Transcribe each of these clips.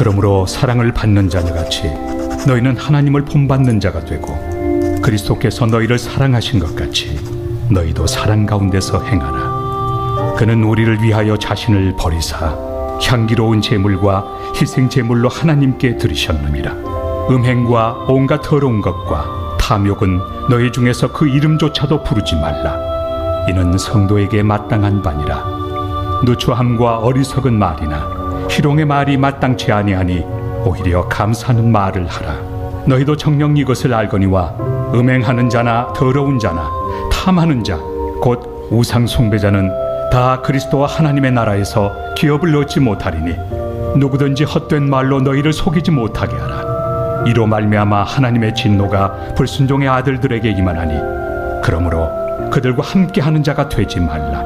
그러므로 사랑을 받는 자들같이 너희는 하나님을 본받는 자가 되고 그리스도께서 너희를 사랑하신 것 같이 너희도 사랑 가운데서 행하라. 그는 우리를 위하여 자신을 버리사 향기로운 제물과 희생 제물로 하나님께 드리셨느니라. 음행과 온갖 더러운 것과 탐욕은 너희 중에서 그 이름조차도 부르지 말라. 이는 성도에게 마땅한 바니라. 누추함과 어리석은 말이나 희롱의 말이 마땅치 아니하니 오히려 감사하는 말을 하라. 너희도 정녕 이것을 알거니와 음행하는 자나 더러운 자나 탐하는 자 곧 우상 숭배자는 다 그리스도와 하나님의 나라에서 기업을 얻지 못하리니 누구든지 헛된 말로 너희를 속이지 못하게 하라. 이로 말미암아 하나님의 진노가 불순종의 아들들에게 임하나니 그러므로 그들과 함께하는 자가 되지 말라.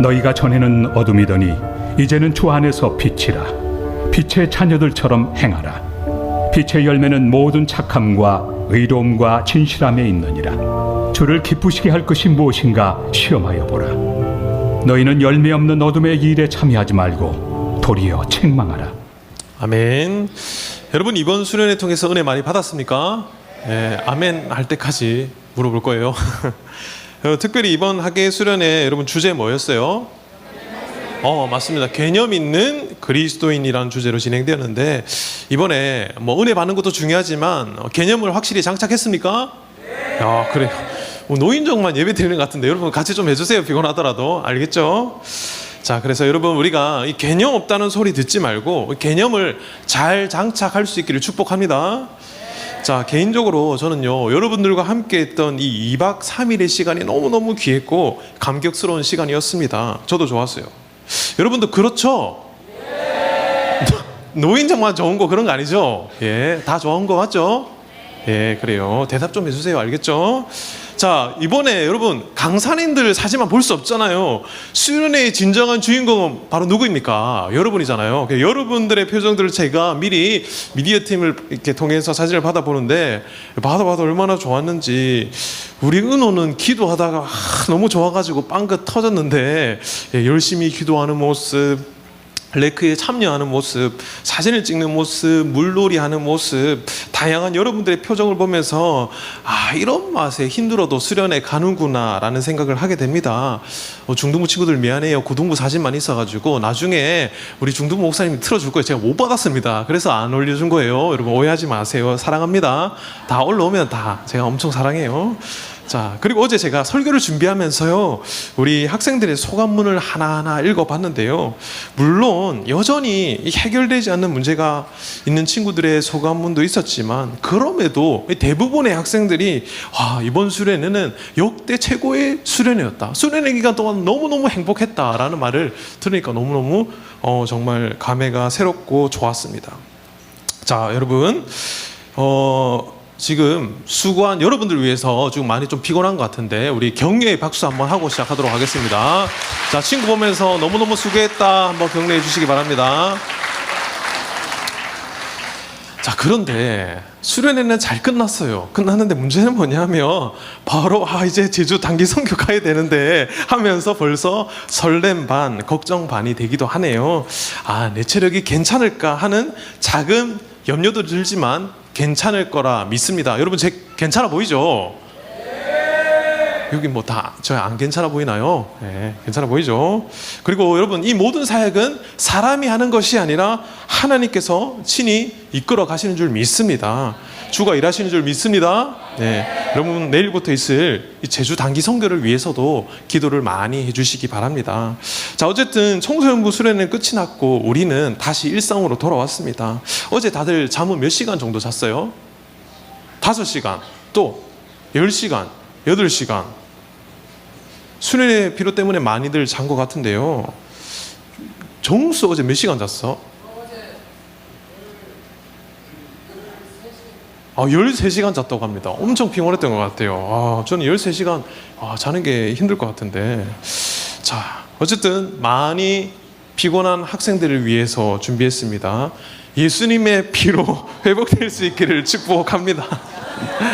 너희가 전에는 어둠이더니 이제는 주 안에서 빛이라. 빛의 자녀들처럼 행하라. 빛의 열매는 모든 착함과 의로움과 진실함에 있느니라. 주를 기쁘시게 할 것이 무엇인가 시험하여 보라. 너희는 열매 없는 어둠의 일에 참여하지 말고 도리어 책망하라. 아멘. 여러분, 이번 수련회 통해서 은혜 많이 받았습니까? 네, 아멘 할 때까지 물어볼 거예요. 특별히 이번 학예 수련회 여러분 주제 뭐였어요? 맞습니다. 개념 있는 그리스도인이라는 주제로 진행되었는데, 이번에 뭐 은혜 받는 것도 중요하지만 개념을 확실히 장착했습니까? 네. 그래요. 노인정만 예배 드리는 것 같은데 여러분 같이 좀 해주세요. 피곤하더라도. 알겠죠? 자, 그래서 여러분 우리가 이 개념 없다는 소리 듣지 말고 개념을 잘 장착할 수 있기를 축복합니다. 자, 개인적으로 저는요, 여러분들과 함께 했던 이 2박 3일의 시간이 너무너무 귀했고 감격스러운 시간이었습니다. 저도 좋았어요. 여러분도 그렇죠? 노인정만 좋은 거 그런 거 아니죠? 예, 다 좋은 거 맞죠? 예, 그래요. 대답 좀 해주세요. 알겠죠? 자, 이번에 여러분 강사님들 사진만 볼 수 없잖아요. 수련회의 진정한 주인공은 바로 누구입니까? 여러분이잖아요. 여러분들의 표정들을 제가 미리 미디어 팀을 이렇게 통해서 사진을 받아보는데 받아봐도 얼마나 좋았는지. 우리 은호는 기도하다가 너무 좋아가지고 빵긋 터졌는데 열심히 기도하는 모습, 레크에 참여하는 모습, 사진을 찍는 모습, 물놀이 하는 모습, 다양한 여러분들의 표정을 보면서 이런 맛에 힘들어도 수련회 가는구나 라는 생각을 하게 됩니다. 중등부 친구들 미안해요. 고등부 사진만 있어가지고 나중에 우리 중등부 목사님이 틀어줄 거예요. 제가 못 받았습니다. 그래서 안 올려준 거예요. 여러분 오해하지 마세요. 사랑합니다. 다 올라오면 다 제가 엄청 사랑해요. 자, 그리고 어제 제가 설교를 준비하면서요, 우리 학생들의 소감문을 하나하나 읽어봤는데요, 물론 여전히 해결되지 않는 문제가 있는 친구들의 소감문도 있었지만 그럼에도 대부분의 학생들이 이번 수련회는 역대 최고의 수련회였다, 수련회 기간 동안 너무너무 행복했다라는 말을 들으니까 너무너무 정말 감회가 새롭고 좋았습니다. 자, 여러분 지금 수고한 여러분들 위해서 지금 많이 좀 피곤한 것 같은데 우리 격려의 박수 한번 하고 시작하도록 하겠습니다. 자, 친구 보면서 너무너무 수고했다 한번 격려해 주시기 바랍니다. 자, 그런데 수련회는 잘 끝났어요. 끝났는데 문제는 뭐냐면 바로 이제 제주 단기 선교 가야 되는데 하면서 벌써 설렘 반 걱정 반이 되기도 하네요. 내 체력이 괜찮을까 하는 작은 염려도 들지만 괜찮을 거라 믿습니다. 여러분 괜찮아 보이죠? 여기 뭐 다 저 안 괜찮아 보이나요? 네, 괜찮아 보이죠? 그리고 여러분 이 모든 사역은 사람이 하는 것이 아니라 하나님께서 친히 이끌어 가시는 줄 믿습니다. 주가 일하시는 줄 믿습니다. 네, 여러분 내일부터 있을 이 제주 단기 선교를 위해서도 기도를 많이 해주시기 바랍니다. 자, 어쨌든 청소년부 수련회는 끝이 났고 우리는 다시 일상으로 돌아왔습니다. 어제 다들 잠은 몇 시간 정도 잤어요? 5시간, 또 10시간, 8시간. 수련회 필요 때문에 많이들 잔 것 같은데요. 정수 어제 몇 시간 잤어? 13시간 잤다고 합니다. 엄청 피곤했던 것 같아요. 저는 13시간 자는 게 힘들 것 같은데. 자, 어쨌든 많이 피곤한 학생들을 위해서 준비했습니다. 예수님의 피로 회복될 수 있기를 축복합니다.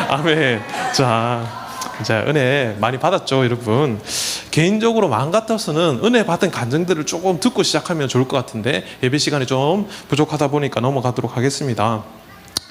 아멘. 자, 자, 은혜 많이 받았죠, 여러분. 개인적으로 마음 같아서는 은혜 받은 간증들을 조금 듣고 시작하면 좋을 것 같은데 예배 시간이 좀 부족하다 보니까 넘어가도록 하겠습니다.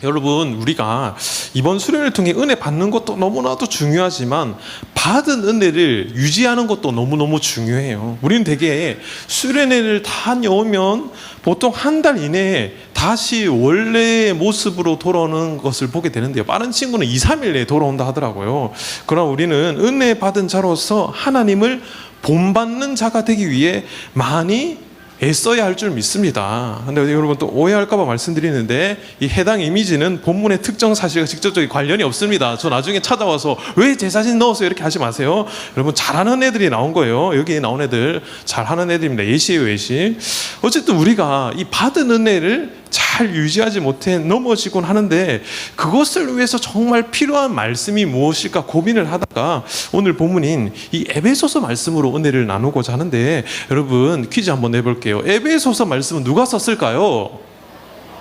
여러분, 우리가 이번 수련을 통해 은혜 받는 것도 너무나도 중요하지만 받은 은혜를 유지하는 것도 너무너무 중요해요. 우리는 되게 수련회를 다녀오면 보통 한 달 이내에 다시 원래의 모습으로 돌아오는 것을 보게 되는데요. 빠른 친구는 2, 3일 내에 돌아온다 하더라고요. 그러나 우리는 은혜 받은 자로서 하나님을 본받는 자가 되기 위해 많이 애써야 할 줄 믿습니다. 근데 여러분 또 오해할까봐 말씀드리는데 이 해당 이미지는 본문의 특정 사실과 직접적인 관련이 없습니다. 저 나중에 찾아와서 왜 제 사진 넣었어요 이렇게 하지 마세요. 여러분 잘하는 애들이 나온 거예요. 여기에 나온 애들 잘하는 애들입니다. 예시예요, 예시. 어쨌든 우리가 이 받은 은혜를 잘 유지하지 못해 넘어지곤 하는데 그것을 위해서 정말 필요한 말씀이 무엇일까 고민을 하다가 오늘 본문인 이 에베소서 말씀으로 은혜를 나누고자 하는데 여러분 퀴즈 한번 내볼게요. 에베소서 말씀은 누가 썼을까요?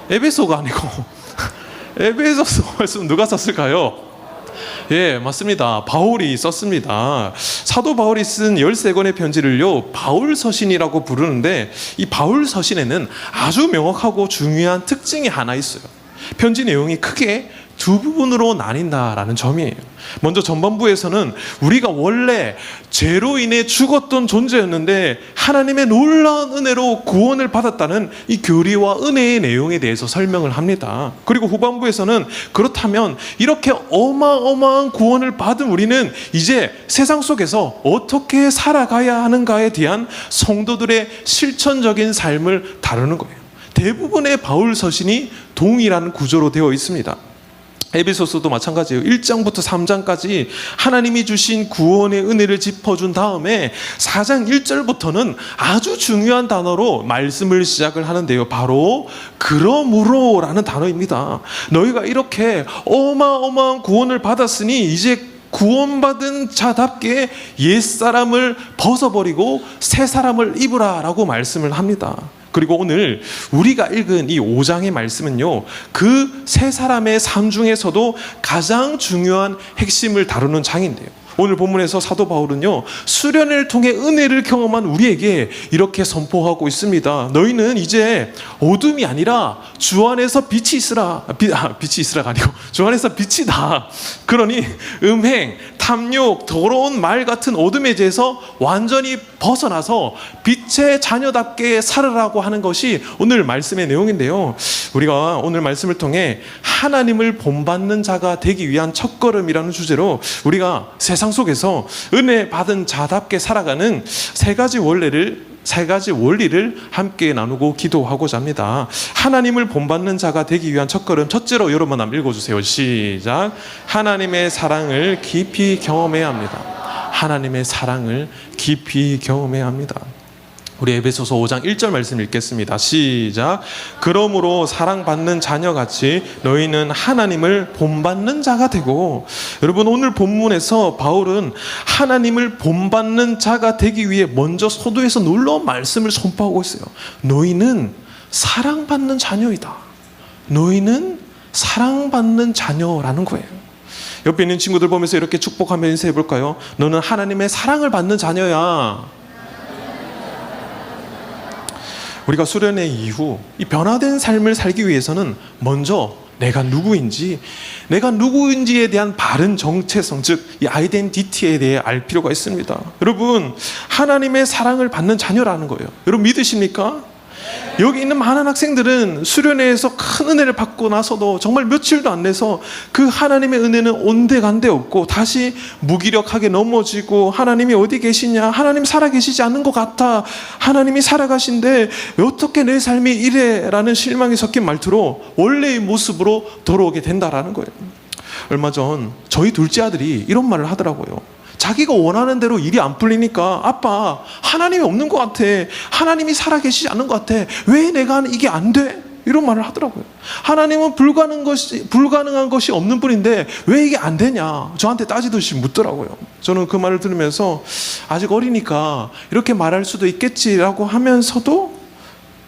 에베소가 아니고 에베소서 말씀은 누가 썼을까요? 예, 맞습니다. 바울이 썼습니다. 사도 바울이 쓴 13권의 편지를요, 바울 서신이라고 부르는데 이 바울 서신에는 아주 명확하고 중요한 특징이 하나 있어요. 편지 내용이 크게 두 부분으로 나뉜다라는 점이에요. 먼저 전반부에서는 우리가 원래 죄로 인해 죽었던 존재였는데 하나님의 놀라운 은혜로 구원을 받았다는 이 교리와 은혜의 내용에 대해서 설명을 합니다. 그리고 후반부에서는 그렇다면 이렇게 어마어마한 구원을 받은 우리는 이제 세상 속에서 어떻게 살아가야 하는가에 대한 성도들의 실천적인 삶을 다루는 거예요. 대부분의 바울 서신이 동일한 구조로 되어 있습니다. 에베소서도 마찬가지예요. 1장부터 3장까지 하나님이 주신 구원의 은혜를 짚어준 다음에 4장 1절부터는 아주 중요한 단어로 말씀을 시작을 하는데요. 바로 그러므로라는 단어입니다. 너희가 이렇게 어마어마한 구원을 받았으니 이제 구원받은 자답게 옛사람을 벗어버리고 새사람을 입으라 라고 말씀을 합니다. 그리고 오늘 우리가 읽은 이 5장의 말씀은요, 그 세 사람의 삶 중에서도 가장 중요한 핵심을 다루는 장인데요. 오늘 본문에서 사도 바울은요, 수련을 통해 은혜를 경험한 우리에게 이렇게 선포하고 있습니다. 너희는 이제 어둠이 아니라 주 안에서 빛이 있으라. 빛이 있으라가 아니고 주 안에서 빛이다. 그러니 음행, 탐욕, 더러운 말 같은 어둠에 대해서 완전히 벗어나서 빛의 자녀답게 살으라고 하는 것이 오늘 말씀의 내용인데요. 우리가 오늘 말씀을 통해 하나님을 본받는 자가 되기 위한 첫걸음이라는 주제로 우리가 세상 속에서 은혜 받은 자답게 살아가는 세 가지 원리를 함께 나누고 기도하고자 합니다. 하나님을 본받는 자가 되기 위한 첫걸음, 첫째로 여러분 한번 읽어주세요. 시작. 하나님의 사랑을 깊이 경험해야 합니다. 하나님의 사랑을 깊이 경험해야 합니다. 우리 에베소서 5장 1절 말씀 읽겠습니다. 시작. 그러므로 사랑받는 자녀같이 너희는 하나님을 본받는 자가 되고. 여러분, 오늘 본문에서 바울은 하나님을 본받는 자가 되기 위해 먼저 서두에서 놀라운 말씀을 선포하고 있어요. 너희는 사랑받는 자녀이다. 너희는 사랑받는 자녀라는 거예요. 옆에 있는 친구들 보면서 이렇게 축복하며 인사해 볼까요? 너는 하나님의 사랑을 받는 자녀야. 우리가 수련회 이후 이 변화된 삶을 살기 위해서는 먼저 내가 누구인지에 대한 바른 정체성, 즉 이 아이덴티티에 대해 알 필요가 있습니다. 여러분, 하나님의 사랑을 받는 자녀라는 거예요. 여러분 믿으십니까? 여기 있는 많은 학생들은 수련회에서 큰 은혜를 받고 나서도 정말 며칠도 안 돼서 그 하나님의 은혜는 온데간데 없고 다시 무기력하게 넘어지고 하나님이 어디 계시냐, 하나님 살아계시지 않는 것 같아, 하나님이 살아가신데 어떻게 내 삶이 이래 라는 실망이 섞인 말투로 원래의 모습으로 돌아오게 된다라는 거예요. 얼마 전 저희 둘째 아들이 이런 말을 하더라고요. 자기가 원하는 대로 일이 안 풀리니까 아빠, 하나님이 없는 것 같아, 하나님이 살아계시지 않는 것 같아, 왜 내가 하는 이게 안 돼? 이런 말을 하더라고요. 하나님은 불가능한 것이 없는 분인데 왜 이게 안 되냐 저한테 따지듯이 묻더라고요. 저는 그 말을 들으면서 아직 어리니까 이렇게 말할 수도 있겠지라고 하면서도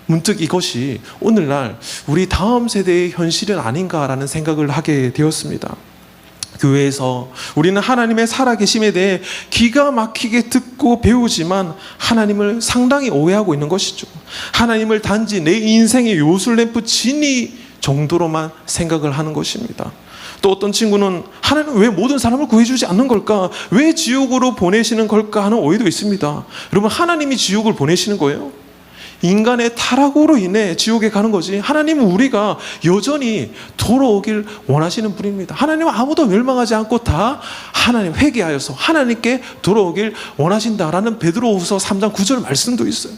문득 이것이 오늘날 우리 다음 세대의 현실은 아닌가라는 생각을 하게 되었습니다. 교회에서 우리는 하나님의 살아계심에 대해 기가 막히게 듣고 배우지만 하나님을 상당히 오해하고 있는 것이죠. 하나님을 단지 내 인생의 요술램프 진이 정도로만 생각을 하는 것입니다. 또 어떤 친구는 하나님은 왜 모든 사람을 구해주지 않는 걸까? 왜 지옥으로 보내시는 걸까? 하는 오해도 있습니다. 여러분, 하나님이 지옥을 보내시는 거예요? 인간의 타락으로 인해 지옥에 가는 거지, 하나님은 우리가 여전히 돌아오길 원하시는 분입니다. 하나님은 아무도 멸망하지 않고 다 하나님 회개하여서 하나님께 돌아오길 원하신다라는 베드로후서 3장 9절 말씀도 있어요.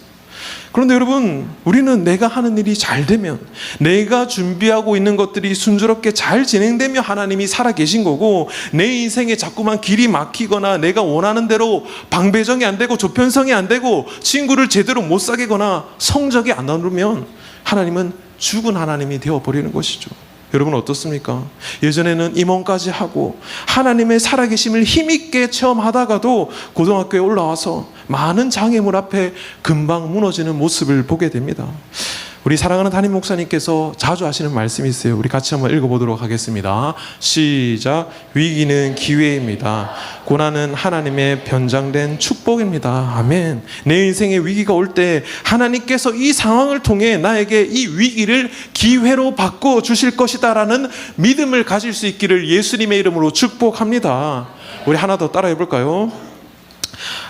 그런데 여러분, 우리는 내가 하는 일이 잘 되면, 내가 준비하고 있는 것들이 순조롭게 잘 진행되면 하나님이 살아계신 거고, 내 인생에 자꾸만 길이 막히거나 내가 원하는 대로 방배정이 안 되고 조편성이 안 되고 친구를 제대로 못 사귀거나 성적이 안 나오면 하나님은 죽은 하나님이 되어버리는 것이죠. 여러분 어떻습니까? 예전에는 임원까지 하고 하나님의 살아계심을 힘있게 체험하다가도 고등학교에 올라와서 많은 장애물 앞에 금방 무너지는 모습을 보게 됩니다. 우리 사랑하는 담임 목사님께서 자주 하시는 말씀이 있어요. 우리 같이 한번 읽어보도록 하겠습니다. 시작. 위기는 기회입니다. 고난은 하나님의 변장된 축복입니다. 아멘. 내 인생에 위기가 올 때 하나님께서 이 상황을 통해 나에게 이 위기를 기회로 바꿔 주실 것이다 라는 믿음을 가질 수 있기를 예수님의 이름으로 축복합니다. 우리 하나 더 따라해 볼까요?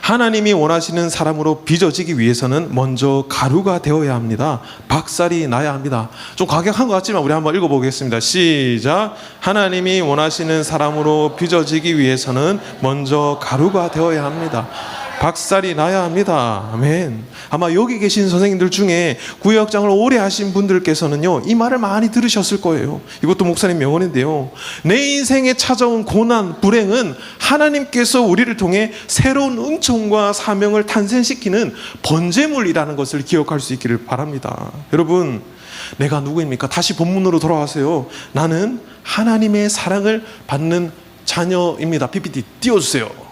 하나님이 원하시는 사람으로 빚어지기 위해서는 먼저 가루가 되어야 합니다. 박살이 나야 합니다. 좀 과격한 것 같지만 우리 한번 읽어보겠습니다. 시작. 하나님이 원하시는 사람으로 빚어지기 위해서는 먼저 가루가 되어야 합니다. 박살이 나야 합니다. 아멘. 아마 여기 계신 선생님들 중에 구역장을 오래 하신 분들께서는요, 이 말을 많이 들으셨을 거예요. 이것도 목사님 명언인데요, 내 인생에 찾아온 고난, 불행은 하나님께서 우리를 통해 새로운 은총과 사명을 탄생시키는 번제물이라는 것을 기억할 수 있기를 바랍니다. 여러분, 내가 누구입니까? 다시 본문으로 돌아와세요. 나는 하나님의 사랑을 받는 자녀입니다. PPT 띄워주세요.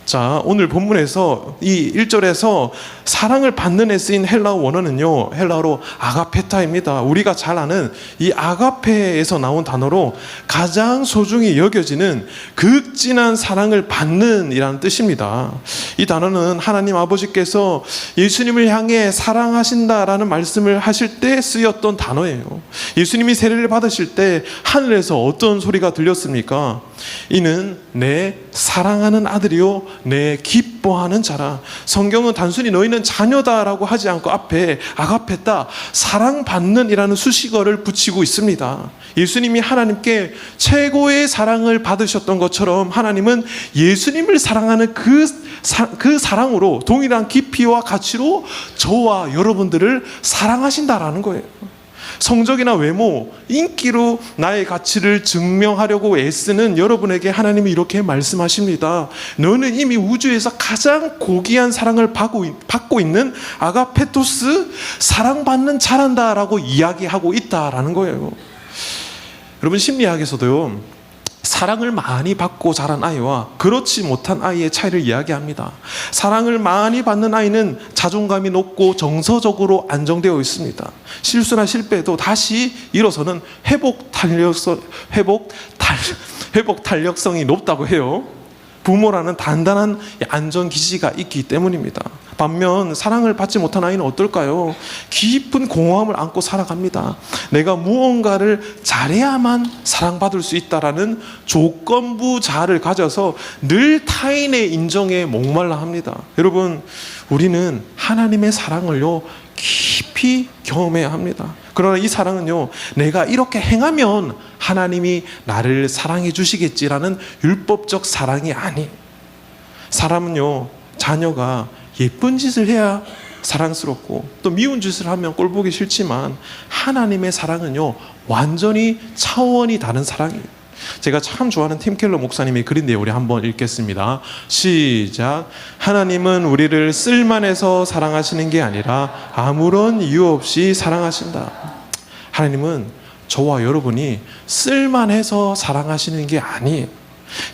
자, 오늘 본문에서 이 1절에서 사랑을 받는 에 쓰인 헬라어 원어는요, 헬라어로 아가페타입니다. 우리가 잘 아는 이 아가페에서 나온 단어로 가장 소중히 여겨지는 극진한 사랑을 받는 이라는 뜻입니다. 이 단어는 하나님 아버지께서 예수님을 향해 사랑하신다라는 말씀을 하실 때 쓰였던 단어예요. 예수님이 세례를 받으실 때 하늘에서 어떤 소리가 들렸습니까? 이는 내 사랑하는 아들이요 내 기뻐하는 자라. 성경은 단순히 너희는 자녀다라고 하지 않고 앞에 아가페타, 사랑받는 이라는 수식어를 붙이고 있습니다. 예수님이 하나님께 최고의 사랑을 받으셨던 것처럼 하나님은 예수님을 사랑하는 그 사랑으로 동일한 깊이와 가치로 저와 여러분들을 사랑하신다라는 거예요. 성적이나 외모, 인기로 나의 가치를 증명하려고 애쓰는 여러분에게 하나님이 이렇게 말씀하십니다. 너는 이미 우주에서 가장 고귀한 사랑을 받고 있는 아가페토스, 사랑받는 자란다라고 이야기하고 있다라는 거예요. 여러분, 심리학에서도요, 사랑을 많이 받고 자란 아이와 그렇지 못한 아이의 차이를 이야기합니다. 사랑을 많이 받는 아이는 자존감이 높고 정서적으로 안정되어 있습니다. 실수나 실패도 다시 일어서는 회복 탄력성이 높다고 해요. 부모라는 단단한 안전 기지가 있기 때문입니다. 반면 사랑을 받지 못한 아이는 어떨까요? 깊은 공허함을 안고 살아갑니다. 내가 무언가를 잘해야만 사랑받을 수 있다라는 조건부 자아를 가져서 늘 타인의 인정에 목말라 합니다. 여러분, 우리는 하나님의 사랑을요, 깊이 경험해야 합니다. 그러나 이 사랑은요, 내가 이렇게 행하면 하나님이 나를 사랑해 주시겠지라는 율법적 사랑이 아니. 사람은요, 자녀가 예쁜 짓을 해야 사랑스럽고 또 미운 짓을 하면 꼴 보기 싫지만 하나님의 사랑은요, 완전히 차원이 다른 사랑이에요. 제가 참 좋아하는 팀 켈러 목사님의 글인데요, 우리 한번 읽겠습니다. 시작. 하나님은 우리를 쓸만해서 사랑하시는 게 아니라 아무런 이유 없이 사랑하신다. 하나님은 저와 여러분이 쓸만해서 사랑하시는 게 아니에요.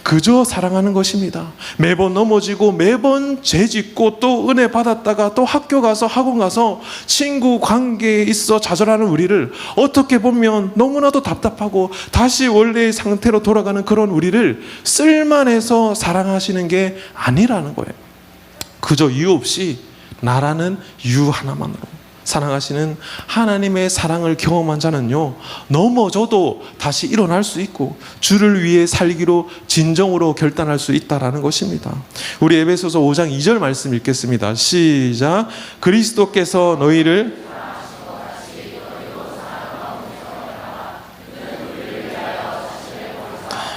그저 사랑하는 것입니다. 매번 넘어지고 매번 죄짓고 또 은혜 받았다가 또 학교 가서 학원 가서 친구 관계에 있어 좌절하는 우리를 어떻게 보면 너무나도 답답하고 다시 원래의 상태로 돌아가는 그런 우리를 쓸만해서 사랑하시는 게 아니라는 거예요. 그저 이유 없이 나라는 이유 하나만으로 사랑하시는 하나님의 사랑을 경험한 자는요, 넘어져도 다시 일어날 수 있고 주를 위해 살기로 진정으로 결단할 수 있다라는 것입니다. 우리 에베소서 5장 2절 말씀 읽겠습니다. 시작. 그리스도께서 너희를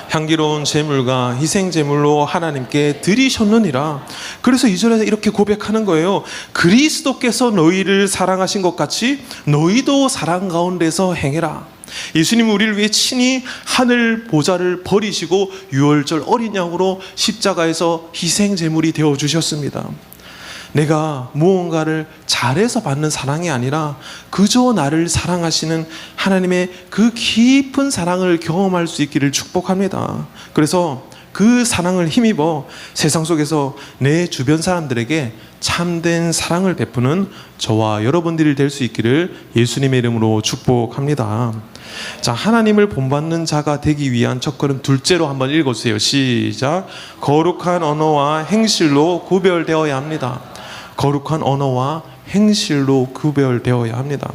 향기로운 제물과 희생 제물로 하나님께 드리셨느니라. 그래서 2절에서 이렇게 고백하는 거예요. 그리스도께서 너희를 사랑하신 것 같이 너희도 사랑 가운데서 행해라. 예수님은 우리를 위해 친히 하늘 보좌를 버리시고 유월절 어린 양으로 십자가에서 희생 제물이 되어 주셨습니다. 내가 무언가를 잘해서 받는 사랑이 아니라 그저 나를 사랑하시는 하나님의 그 깊은 사랑을 경험할 수 있기를 축복합니다. 그래서 그 사랑을 힘입어 세상 속에서 내 주변 사람들에게 참된 사랑을 베푸는 저와 여러분들이 될 수 있기를 예수님의 이름으로 축복합니다. 자, 하나님을 본받는 자가 되기 위한 첫걸음 둘째로 한번 읽어주세요. 시작. 거룩한 언어와 행실로 구별되어야 합니다. 거룩한 언어와 행실로 구별되어야 합니다.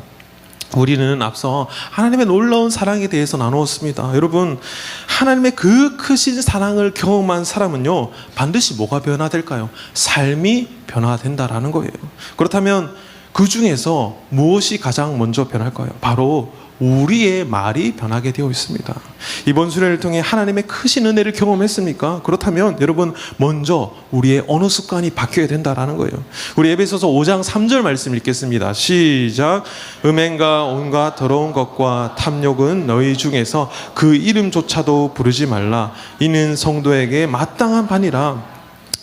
우리는 앞서 하나님의 놀라운 사랑에 대해서 나누었습니다. 여러분, 하나님의 그 크신 사랑을 경험한 사람은요, 반드시 뭐가 변화될까요? 삶이 변화된다라는 거예요. 그렇다면 그 중에서 무엇이 가장 먼저 변할까요? 바로 우리의 말이 변하게 되어 있습니다. 이번 수련을 통해 하나님의 크신 은혜를 경험했습니까? 그렇다면 여러분, 먼저 우리의 언어 습관이 바뀌어야 된다라는 거예요. 우리 에베소서 5장 3절 말씀 읽겠습니다. 시작. 음행과 온갖 더러운 것과 탐욕은 너희 중에서 그 이름조차도 부르지 말라. 이는 성도에게 마땅한 바니라.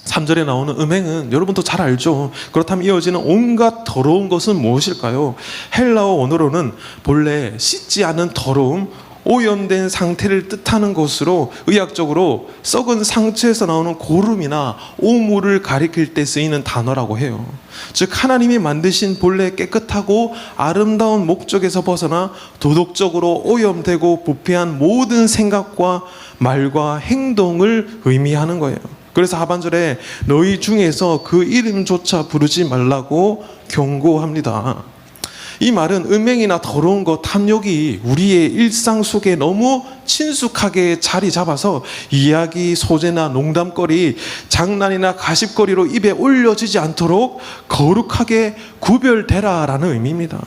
3절에 나오는 음행은 여러분도 잘 알죠. 그렇다면 이어지는 온갖 더러운 것은 무엇일까요? 헬라어 원어로는 본래 씻지 않은 더러움, 오염된 상태를 뜻하는 것으로 의학적으로 썩은 상처에서 나오는 고름이나 오물을 가리킬 때 쓰이는 단어라고 해요. 즉 하나님이 만드신 본래 깨끗하고 아름다운 목적에서 벗어나 도덕적으로 오염되고 부패한 모든 생각과 말과 행동을 의미하는 거예요. 그래서 하반절에 너희 중에서 그 이름조차 부르지 말라고 경고합니다. 이 말은 음행이나 더러운 것, 탐욕이 우리의 일상 속에 너무 친숙하게 자리 잡아서 이야기, 소재나 농담거리, 장난이나 가십거리로 입에 올려지지 않도록 거룩하게 구별되라라는 의미입니다.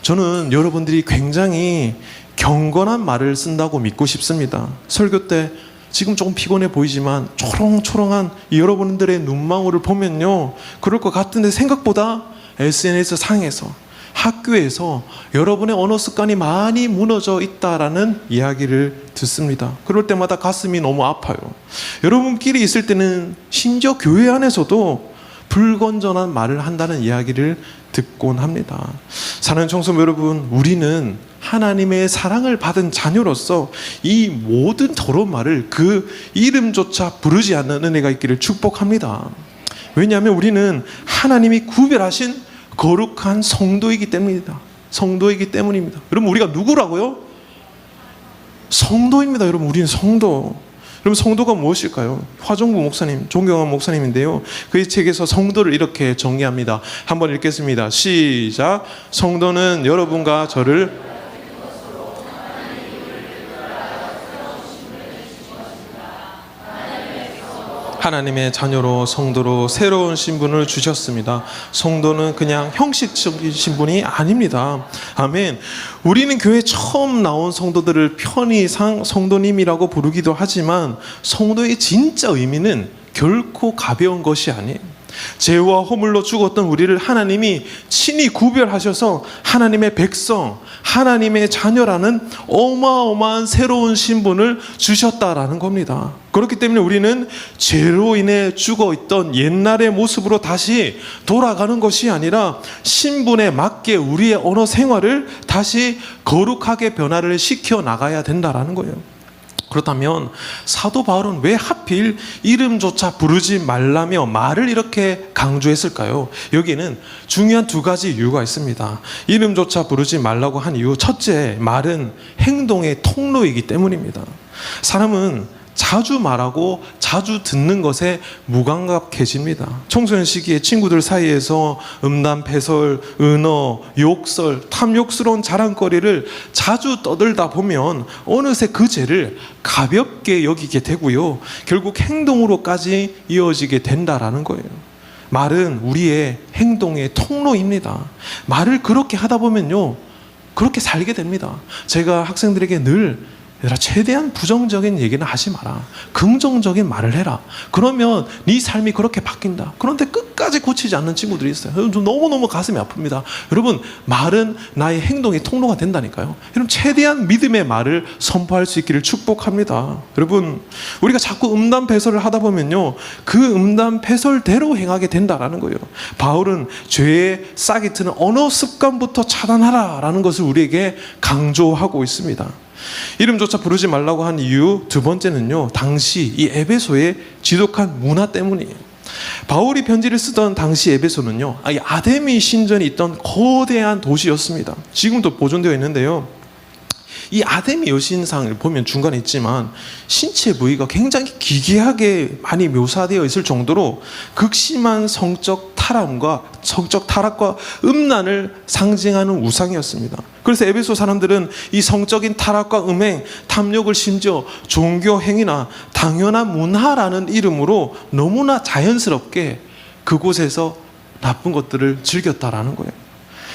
저는 여러분들이 굉장히 경건한 말을 쓴다고 믿고 싶습니다. 설교 때 지금 조금 피곤해 보이지만 초롱초롱한 여러분들의 눈망울을 보면요, 그럴 것 같은데 생각보다 SNS 상에서, 학교에서 여러분의 언어 습관이 많이 무너져 있다라는 이야기를 듣습니다. 그럴 때마다 가슴이 너무 아파요. 여러분끼리 있을 때는 심지어 교회 안에서도 불건전한 말을 한다는 이야기를 듣곤 합니다. 사랑하는 청소년 여러분, 우리는 하나님의 사랑을 받은 자녀로서 이 모든 더러운 말을 그 이름조차 부르지 않는 은혜가 있기를 축복합니다. 왜냐하면 우리는 하나님이 구별하신 거룩한 성도이기 때문입니다. 성도이기 때문입니다. 여러분, 우리가 누구라고요? 성도입니다. 여러분, 우리는 성도. 그럼 성도가 무엇일까요? 화종부 목사님, 존경한 목사님인데요, 그의 책에서 성도를 이렇게 정의합니다. 한번 읽겠습니다. 시작. 성도는 여러분과 저를 하나님의 자녀로, 성도로 새로운 신분을 주셨습니다. 성도는 그냥 형식적인 신분이 아닙니다. 아멘. 우리는 교회 처음 나온 성도들을 편의상 성도님이라고 부르기도 하지만 성도의 진짜 의미는 결코 가벼운 것이 아니에요. 죄와 허물로 죽었던 우리를 하나님이 친히 구별하셔서 하나님의 백성, 하나님의 자녀라는 어마어마한 새로운 신분을 주셨다라는 겁니다. 그렇기 때문에 우리는 죄로 인해 죽어있던 옛날의 모습으로 다시 돌아가는 것이 아니라 신분에 맞게 우리의 언어 생활을 다시 거룩하게 변화를 시켜 나가야 된다라는 거예요. 그렇다면 사도 바울은 왜 하필 이름조차 부르지 말라며 말을 이렇게 강조했을까요? 여기에는 중요한 두 가지 이유가 있습니다. 이름조차 부르지 말라고 한 이유, 첫째, 말은 행동의 통로이기 때문입니다. 사람은 자주 말하고 자주 듣는 것에 무감각해집니다. 청소년 시기에 친구들 사이에서 음란, 패설, 은어, 욕설, 탐욕스러운 자랑거리를 자주 떠들다 보면 어느새 그 죄를 가볍게 여기게 되고요. 결국 행동으로까지 이어지게 된다라는 거예요. 말은 우리의 행동의 통로입니다. 말을 그렇게 하다 보면요, 그렇게 살게 됩니다. 제가 학생들에게 늘 얘들아, 최대한 부정적인 얘기는 하지 마라. 긍정적인 말을 해라. 그러면 네 삶이 그렇게 바뀐다. 그런데 끝까지 고치지 않는 친구들이 있어요. 좀 너무너무 가슴이 아픕니다. 여러분, 말은 나의 행동의 통로가 된다니까요. 여러분, 최대한 믿음의 말을 선포할 수 있기를 축복합니다. 여러분, 우리가 자꾸 음담패설을 하다 보면요, 그 음담패설대로 행하게 된다라는 거예요. 바울은 죄에 싹이 트는 언어 습관부터 차단하라라는 것을 우리에게 강조하고 있습니다. 이름조차 부르지 말라고 한 이유 두 번째는요, 당시 이 에베소의 지독한 문화 때문이에요. 바울이 편지를 쓰던 당시 에베소는요, 아데미 신전이 있던 거대한 도시였습니다. 지금도 보존되어 있는데요, 이 아데미 여신상을 보면 중간에 있지만 신체 부위가 굉장히 기괴하게 많이 묘사되어 있을 정도로 극심한 성적 타락과 음란을 상징하는 우상이었습니다. 그래서 에베소 사람들은 이 성적인 타락과 음행, 탐욕을 심지어 종교 행위나 당연한 문화라는 이름으로 너무나 자연스럽게 그곳에서 나쁜 것들을 즐겼다라는 거예요.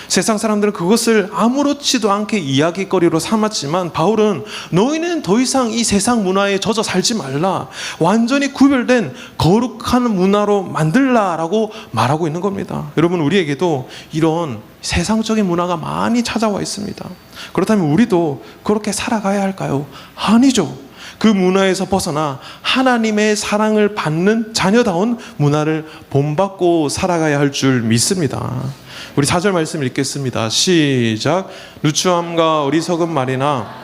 세상 사람들은 그것을 아무렇지도 않게 이야기거리로 삼았지만 바울은 너희는 더 이상 이 세상 문화에 젖어 살지 말라. 완전히 구별된 거룩한 문화로 만들라라고 말하고 있는 겁니다. 여러분, 우리에게도 이런 세상적인 문화가 많이 찾아와 있습니다. 그렇다면 우리도 그렇게 살아가야 할까요? 아니죠. 그 문화에서 벗어나 하나님의 사랑을 받는 자녀다운 문화를 본받고 살아가야 할 줄 믿습니다. 우리 4절 말씀 읽겠습니다. 시작. 누추함과 어리석은 말이나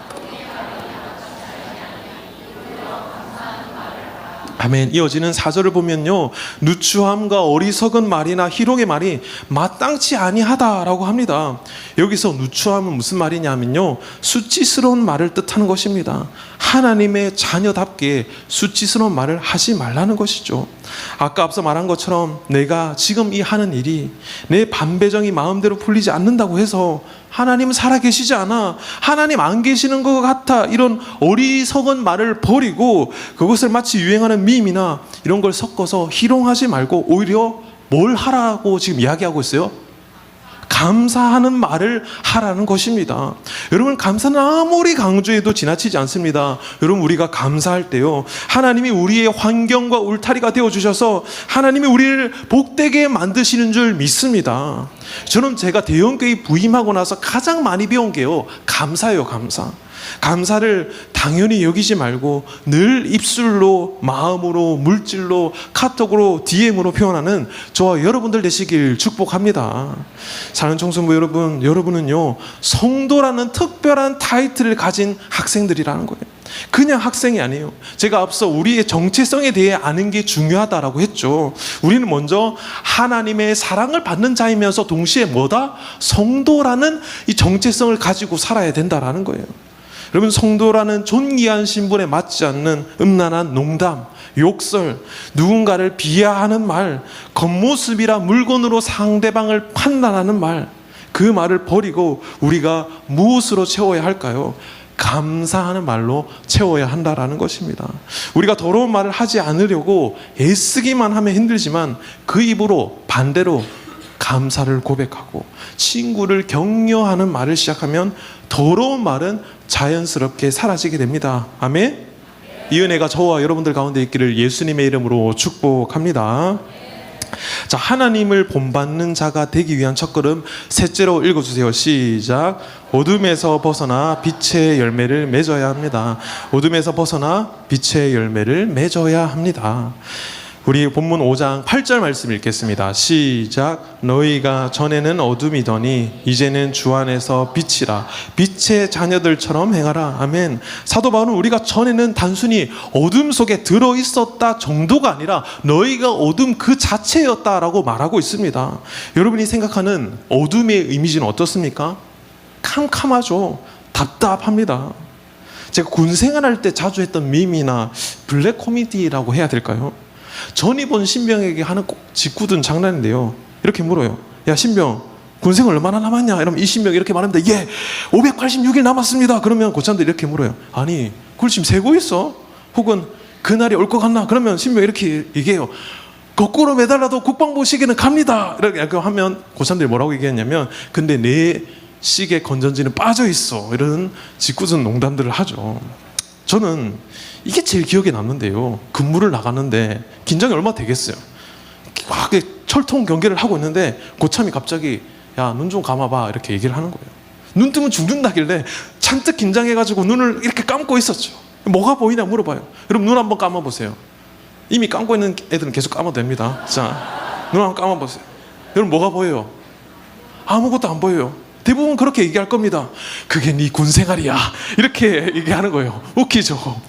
아멘. 이어지는 4절을 보면요, 누추함과 어리석은 말이나 희롱의 말이 마땅치 아니하다라고 합니다. 여기서 누추함은 무슨 말이냐면요, 수치스러운 말을 뜻하는 것입니다. 하나님의 자녀답게 수치스러운 말을 하지 말라는 것이죠. 아까 앞서 말한 것처럼 내가 지금 이 하는 일이 내 반배정이 마음대로 풀리지 않는다고 해서 하나님은 살아계시지 않아, 하나님 안 계시는 것 같아, 이런 어리석은 말을 버리고 그것을 마치 유행하는 밈이나 이런 걸 섞어서 희롱하지 말고 오히려 뭘 하라고 지금 이야기하고 있어요? 감사하는 말을 하라는 것입니다. 여러분, 감사는 아무리 강조해도 지나치지 않습니다. 여러분, 우리가 감사할 때요, 하나님이 우리의 환경과 울타리가 되어주셔서 하나님이 우리를 복되게 만드시는 줄 믿습니다. 저는 제가 대형교회 부임하고 나서 가장 많이 배운 게요, 감사예요. 감사를 당연히 여기지 말고 늘 입술로, 마음으로, 물질로, 카톡으로, DM으로 표현하는 저와 여러분들 되시길 축복합니다. 사는 청소부 여러분, 여러분은요, 성도라는 특별한 타이틀을 가진 학생들이라는 거예요. 그냥 학생이 아니에요. 제가 앞서 우리의 정체성에 대해 아는 게 중요하다라고 했죠. 우리는 먼저 하나님의 사랑을 받는 자이면서 동시에 뭐다? 성도라는 이 정체성을 가지고 살아야 된다라는 거예요. 여러분, 성도라는 존귀한 신분에 맞지 않는 음란한 농담, 욕설, 누군가를 비하하는 말, 겉모습이라 물건으로 상대방을 판단하는 말, 그 말을 버리고 우리가 무엇으로 채워야 할까요? 감사하는 말로 채워야 한다라는 것입니다. 우리가 더러운 말을 하지 않으려고 애쓰기만 하면 힘들지만 그 입으로 반대로 감사를 고백하고 친구를 격려하는 말을 시작하면 더러운 말은 자연스럽게 사라지게 됩니다. 아멘. 이 은혜가 저와 여러분들 가운데 있기를 예수님의 이름으로 축복합니다. 자, 하나님을 본받는 자가 되기 위한 첫걸음 셋째로 읽어주세요. 시작. 어둠에서 벗어나 빛의 열매를 맺어야 합니다. 어둠에서 벗어나 빛의 열매를 맺어야 합니다. 우리 본문 5장 8절 말씀 읽겠습니다. 시작. 너희가 전에는 어둠이더니 이제는 주 안에서 빛이라. 빛의 자녀들처럼 행하라. 아멘. 사도 바울은 우리가 전에는 단순히 어둠 속에 들어있었다 정도가 아니라 너희가 어둠 그 자체였다라고 말하고 있습니다. 여러분이 생각하는 어둠의 이미지는 어떻습니까? 캄캄하죠. 답답합니다. 제가 군 생활할 때 자주 했던 밈이나 블랙 코미디라고 해야 될까요? 전이 본 신병에게 하는 꼭 짓궂은 장난인데요. 이렇게 물어요. 야, 신병, 군생활 얼마나 남았냐? 이러면 이 신병이 이렇게 말합니다. 예, 586일 남았습니다. 그러면 고참들이 이렇게 물어요. 아니, 그걸 지금 세고 있어? 혹은 그날이 올 것 같나? 그러면 신병이 이렇게 얘기해요. 거꾸로 매달라도 국방부 시계는 갑니다. 이렇게 하면 고참들이 뭐라고 얘기했냐면, 근데 내 시계 건전지는 빠져 있어. 이런 짓궂은 농담들을 하죠. 저는 이게 제일 기억에 남는데요. 근무를 나가는데 긴장이 얼마 되겠어요. 막 철통 경계를 하고 있는데 고참이 갑자기 야, 눈 좀 감아봐 이렇게 얘기를 하는 거예요. 눈 뜨면 죽는다길래 잔뜩 긴장해가지고 눈을 이렇게 감고 있었죠. 뭐가 보이냐 물어봐요. 여러분 눈 한번 감아보세요. 이미 감고 있는 애들은 계속 감아도 됩니다. 자, 눈 한번 감아보세요. 여러분 뭐가 보여요? 아무것도 안 보여요. 대부분 그렇게 얘기할 겁니다. 그게 네 군생활이야. 이렇게 얘기하는 거예요. 웃기죠?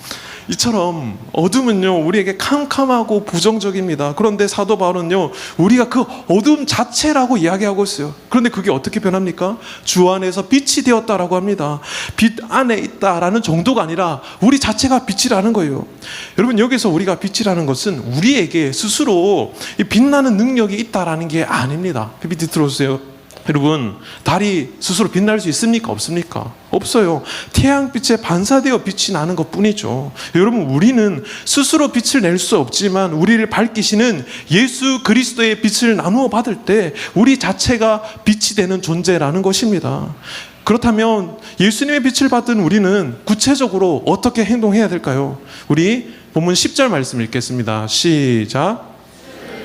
이처럼 어둠은요, 우리에게 캄캄하고 부정적입니다. 그런데 사도 바울은요, 우리가 그 어둠 자체라고 이야기하고 있어요. 그런데 그게 어떻게 변합니까? 주 안에서 빛이 되었다라고 합니다. 빛 안에 있다라는 정도가 아니라 우리 자체가 빛이라는 거예요. 여러분, 여기서 우리가 빛이라는 것은 우리에게 스스로 이 빛나는 능력이 있다라는 게 아닙니다. 밑에 들어오세요. 여러분, 달이 스스로 빛날 수 있습니까? 없습니까? 없어요. 태양빛에 반사되어 빛이 나는 것 뿐이죠. 여러분, 우리는 스스로 빛을 낼 수 없지만 우리를 밝히시는 예수 그리스도의 빛을 나누어 받을 때 우리 자체가 빛이 되는 존재라는 것입니다. 그렇다면 예수님의 빛을 받은 우리는 구체적으로 어떻게 행동해야 될까요? 우리 본문 10절 말씀 읽겠습니다. 시작.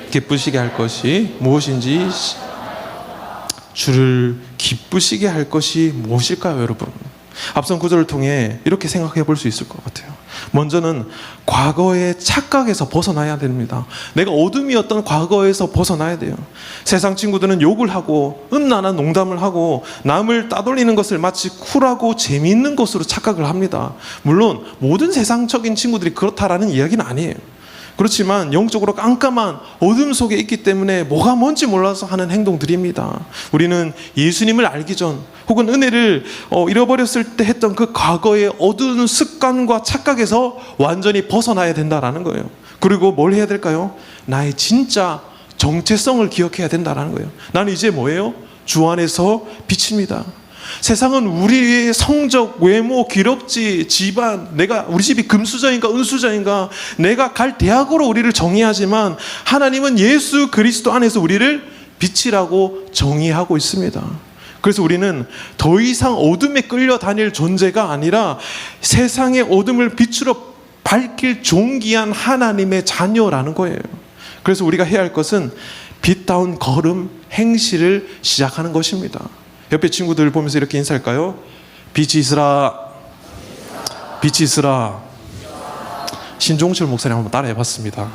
기쁘시게 할 것이 무엇인지 주를 기쁘시게 할 것이 무엇일까요, 여러분? 앞선 구절을 통해 이렇게 생각해 볼 수 있을 것 같아요. 먼저는 과거의 착각에서 벗어나야 됩니다. 내가 어둠이었던 과거에서 벗어나야 돼요. 세상 친구들은 욕을 하고 음란한 농담을 하고 남을 따돌리는 것을 마치 쿨하고 재미있는 것으로 착각을 합니다. 물론 모든 세상적인 친구들이 그렇다라는 이야기는 아니에요. 그렇지만 영적으로 깜깜한 어둠 속에 있기 때문에 뭐가 뭔지 몰라서 하는 행동들입니다. 우리는 예수님을 알기 전 혹은 은혜를 잃어버렸을 때 했던 그 과거의 어두운 습관과 착각에서 완전히 벗어나야 된다라는 거예요. 그리고 뭘 해야 될까요? 나의 진짜 정체성을 기억해야 된다라는 거예요. 나는 이제 뭐예요? 주 안에서 빛입니다. 세상은 우리의 성적, 외모, 기럭지, 집안, 우리 집이 금수저인가 은수저인가, 내가 갈 대학으로 우리를 정의하지만 하나님은 예수 그리스도 안에서 우리를 빛이라고 정의하고 있습니다. 그래서 우리는 더 이상 어둠에 끌려다닐 존재가 아니라 세상의 어둠을 빛으로 밝힐 존귀한 하나님의 자녀라는 거예요. 그래서 우리가 해야 할 것은 빛다운 걸음, 행실을 시작하는 것입니다. 옆에 친구들 보면서 이렇게 인사할까요? 빛이 있으라. 빛이 있으라. 신종철 목사님 한번 따라 해봤습니다.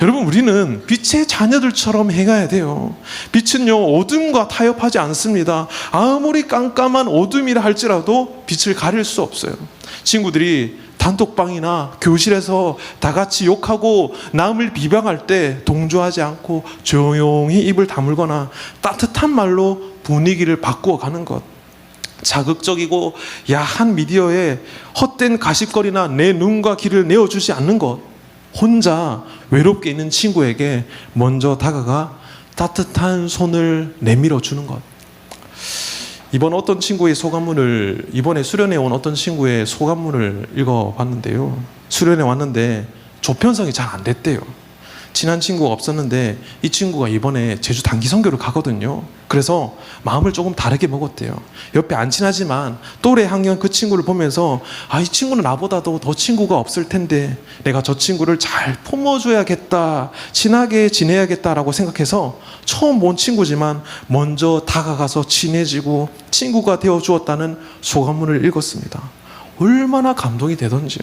여러분, 우리는 빛의 자녀들처럼 행해야 돼요. 빛은요, 어둠과 타협하지 않습니다. 아무리 깜깜한 어둠이라 할지라도 빛을 가릴 수 없어요. 친구들이 단톡방이나 교실에서 다 같이 욕하고 남을 비방할 때 동조하지 않고 조용히 입을 다물거나 따뜻한 말로 분위기를 바꾸어 가는 것, 자극적이고 야한 미디어에 헛된 가십거리나 내 눈과 귀를 내어주지 않는 것, 혼자 외롭게 있는 친구에게 먼저 다가가 따뜻한 손을 내밀어 주는 것. 이번에 수련회 온 어떤 친구의 소감문을 읽어봤는데요. 수련회 왔는데 조편성이 잘 안 됐대요. 친한 친구가 없었는데 이 친구가 이번에 제주 단기 선교를 가거든요. 그래서 마음을 조금 다르게 먹었대요. 옆에 안 친하지만 또래 학년 그 친구를 보면서 이 친구는 나보다도 더 친구가 없을 텐데 내가 저 친구를 잘 품어줘야겠다, 친하게 지내야겠다라고 생각해서 처음 본 친구지만 먼저 다가가서 친해지고 친구가 되어주었다는 소감문을 읽었습니다. 얼마나 감동이 되던지요.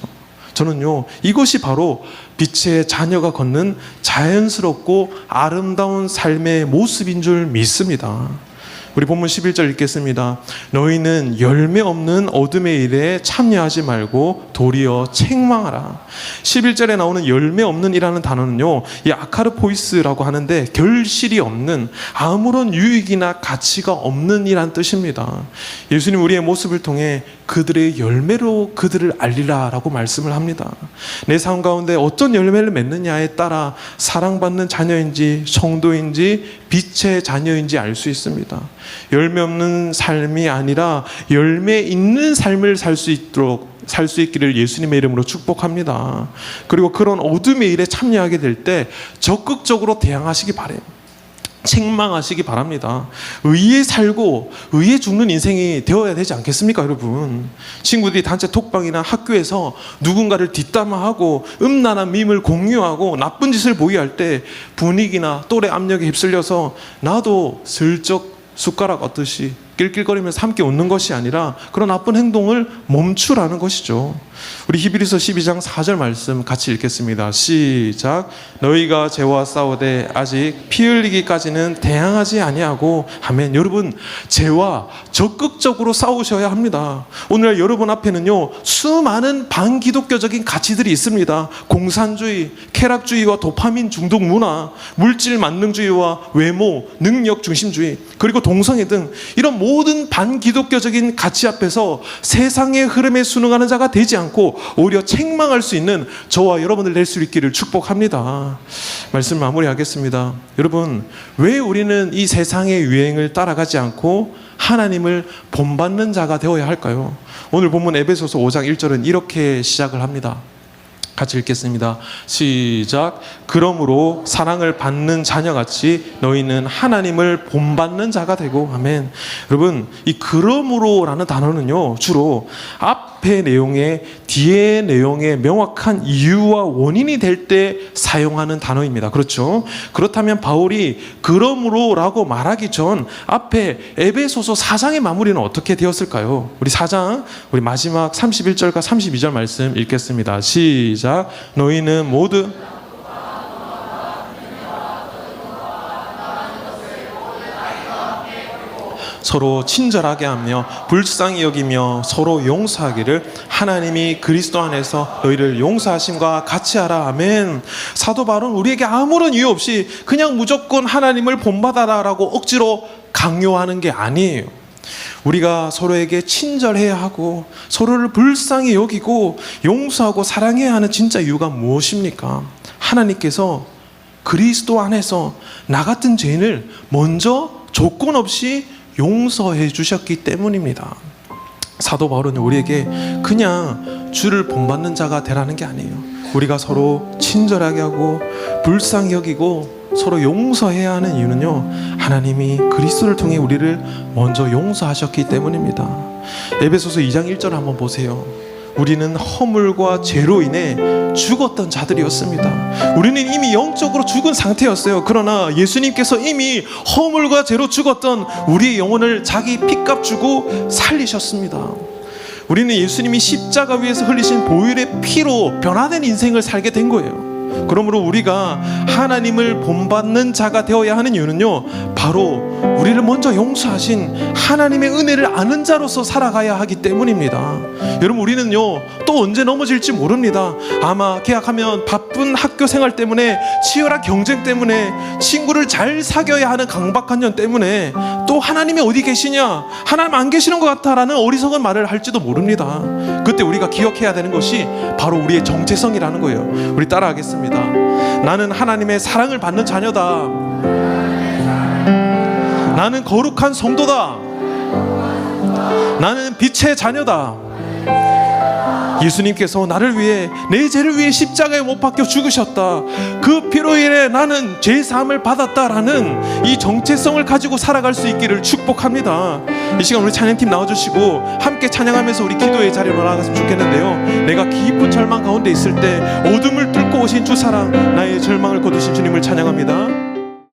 저는요, 이것이 바로 빛의 자녀가 걷는 자연스럽고 아름다운 삶의 모습인 줄 믿습니다. 우리 본문 11절 읽겠습니다. 너희는 열매 없는 어둠의 일에 참여하지 말고 도리어 책망하라. 11절에 나오는 열매 없는 이라는 단어는요, 이 아카르포이스라고 하는데 결실이 없는, 아무런 유익이나 가치가 없는 이란 뜻입니다. 예수님 우리의 모습을 통해 그들의 열매로 그들을 알리라 라고 말씀을 합니다. 내 삶 가운데 어떤 열매를 맺느냐에 따라 사랑받는 자녀인지 성도인지 빛의 자녀인지 알 수 있습니다. 열매 없는 삶이 아니라 열매 있는 삶을 살 수 있기를 예수님의 이름으로 축복합니다. 그리고 그런 어둠의 일에 참여하게 될 때 적극적으로 대항하시기 바래요. 책망하시기 바랍니다. 의에 살고 의에 죽는 인생이 되어야 되지 않겠습니까, 여러분? 친구들이 단체 톡방이나 학교에서 누군가를 뒷담화하고 음란한 밈을 공유하고 나쁜 짓을 보이할 때 분위기나 또래 압력에 휩쓸려서 나도 슬쩍 숟가락 얻듯이 낄낄거리면서 함께 웃는 것이 아니라 그런 나쁜 행동을 멈추라는 것이죠. 우리 히브리서 12장 4절 말씀 같이 읽겠습니다. 시작. 너희가 죄와 싸우되 아직 피 흘리기까지는 대항하지 아니하고. 아멘. 여러분, 죄와 적극적으로 싸우셔야 합니다. 오늘 여러분 앞에는요, 수많은 반기독교적인 가치들이 있습니다. 공산주의, 쾌락주의와 도파민 중독 문화, 물질 만능주의와 외모, 능력 중심주의, 그리고 동성애 등 이런 모든 반기독교적인 가치 앞에서 세상의 흐름에 순응하는 자가 되지 않고 오히려 책망할 수 있는 저와 여러분들 될 수 있기를 축복합니다. 말씀 마무리하겠습니다. 여러분, 왜 우리는 이 세상의 유행을 따라가지 않고 하나님을 본받는 자가 되어야 할까요? 오늘 본문 에베소서 5장 1절은 이렇게 시작을 합니다. 같이 읽겠습니다. 시작. 그러므로 사랑을 받는 자녀같이 너희는 하나님을 본받는 자가 되고. 아멘. 여러분, 이 그러므로라는 단어는요, 주로 앞의 내용에 뒤의 내용에 명확한 이유와 원인이 될 때 사용하는 단어입니다. 그렇죠? 그렇다면 바울이 그러므로라고 말하기 전 앞에 에베소서 4장의 마무리는 어떻게 되었을까요? 우리 4장, 우리 마지막 31절과 32절 말씀 읽겠습니다. 시작. 너희는 모두 서로 친절하게 하며 불쌍히 여기며 서로 용서하기를 하나님이 그리스도 안에서 너희를 용서하심과 같이 하라. 아멘. 사도 바울은 우리에게 아무런 이유 없이 그냥 무조건 하나님을 본받아라라고 억지로 강요하는 게 아니에요. 우리가 서로에게 친절해야 하고 서로를 불쌍히 여기고 용서하고 사랑해야 하는 진짜 이유가 무엇입니까? 하나님께서 그리스도 안에서 나 같은 죄인을 먼저 조건 없이 용서해 주셨기 때문입니다. 사도 바울은 우리에게 그냥 주를 본받는 자가 되라는 게 아니에요. 우리가 서로 친절하게 하고 불쌍히 여기고 서로 용서해야 하는 이유는요, 하나님이 그리스도를 통해 우리를 먼저 용서하셨기 때문입니다. 에베소서 2장 1절 한번 보세요. 우리는 허물과 죄로 인해 죽었던 자들이었습니다. 우리는 이미 영적으로 죽은 상태였어요. 그러나 예수님께서 이미 허물과 죄로 죽었던 우리의 영혼을 자기 피값 주고 살리셨습니다. 우리는 예수님이 십자가 위에서 흘리신 보혈의 피로 변화된 인생을 살게 된 거예요. 그러므로 우리가 하나님을 본받는 자가 되어야 하는 이유는요, 바로 우리를 먼저 용서하신 하나님의 은혜를 아는 자로서 살아가야 하기 때문입니다. 여러분, 우리는요 또 언제 넘어질지 모릅니다. 아마 계약하면 바쁜 학교 생활 때문에, 치열한 경쟁 때문에, 친구를 잘 사귀어야 하는 강박관념 때문에, 또 하나님이 어디 계시냐, 하나님 안 계시는 것 같아라는 어리석은 말을 할지도 모릅니다. 그때 우리가 기억해야 되는 것이 바로 우리의 정체성이라는 거예요. 우리 따라하겠습니다. 나는 하나님의 사랑을 받는 자녀다. 나는 거룩한 성도다. 나는 빛의 자녀다. 예수님께서 나를 위해, 내 죄를 위해 십자가에 못 박혀 죽으셨다. 그 피로 인해 나는 죄 사함을 받았다라는 이 정체성을 가지고 살아갈 수 있기를 축복합니다. 이 시간 우리 찬양팀 나와주시고 함께 찬양하면서 우리 기도의 자리로 나아갔으면 좋겠는데요, 내가 깊은 절망 가운데 있을 때 어둠을 뚫고 오신 주 사랑, 나의 절망을 거두신 주님을 찬양합니다.